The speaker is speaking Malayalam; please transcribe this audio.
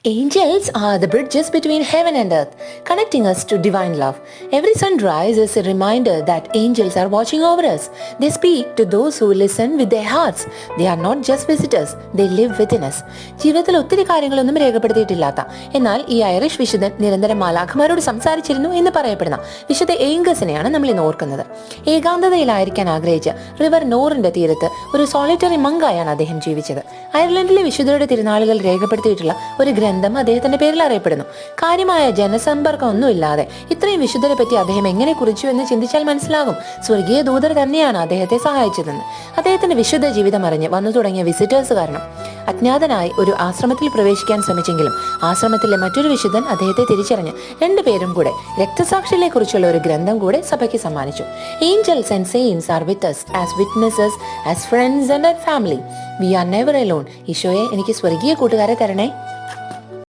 Angels are the bridges between heaven and earth, connecting us to divine love. Every sunrise is a reminder that angels are watching over us. They speak to those who listen with their hearts. They are not just visitors, they live within us. ജീവിതത്തിൽ ഒത്തിരി കാര്യങ്ങളൊന്നും രേഖപ്പെടുത്തിയിട്ടില്ലാത്ത എന്നാൽ ഈ ഐറിഷ് വിശുദ്ധൻ നിരന്തരം മാലാഖമാരോട് സംസാരിച്ചിരുന്നു എന്ന് പറയപ്പെടുന്ന വിശുദ്ധ ഏംഗസിനെയാണ് നമ്മൾ ഇന്ന് ഓർക്കുന്നത്. ഏകാന്തതയിലായിരിക്കാൻ ആഗ്രഹിച്ച് റിവർ നോറിന്റെ തീരത്ത് ഒരു സോളിറ്ററി മങ്കായാണ് അദ്ദേഹം ജീവിച്ചത്. അയർലൻഡിലെ വിശുദ്ധരുടെ തിരുനാളുകൾ രേഖപ്പെടുത്തിയിട്ടുള്ള ഒരു ഗ്രന്ഥം അദ്ദേഹത്തിന്റെ പേരിൽ അറിയപ്പെടുന്നു. കാര്യമായ ജനസമ്പർക്കം ഒന്നുമില്ലാതെ ഇത്രയും വിശുദ്ധരെ പറ്റി അദ്ദേഹം എങ്ങനെ കുറിച്ചു എന്ന് ചിന്തിച്ചാൽ മനസ്സിലാകും. സ്വർഗീയ ദൂതർ തന്നെയാണ് അദ്ദേഹത്തെ സഹായിച്ചതെന്ന്. അദ്ദേഹത്തിന്റെ വിശുദ്ധ ജീവിതം അറിഞ്ഞ് വന്നു തുടങ്ങിയ വിസിറ്റേഴ്സ് കാരണം അജ്ഞാതനായി ഒരു ആശ്രമത്തിൽ പ്രവേശിക്കാൻ ശ്രമിച്ചെങ്കിലും ആശ്രമത്തിലെ മറ്റൊരു വിശുദ്ധൻ അദ്ദേഹത്തെ തിരിച്ചറിഞ്ഞ് രണ്ടുപേരും കൂടെ രക്തസാക്ഷികളെ കുറിച്ചുള്ള ഒരു ഗ്രന്ഥം കൂടെ സഭയ്ക്ക് സമ്മാനിച്ചു. Angels and saints are with us as witnesses, as friends and as family. We are never alone. ഈശോയെ, എനിക്ക് സ്വർഗീയ കൂട്ടുകാരെ തരണേ.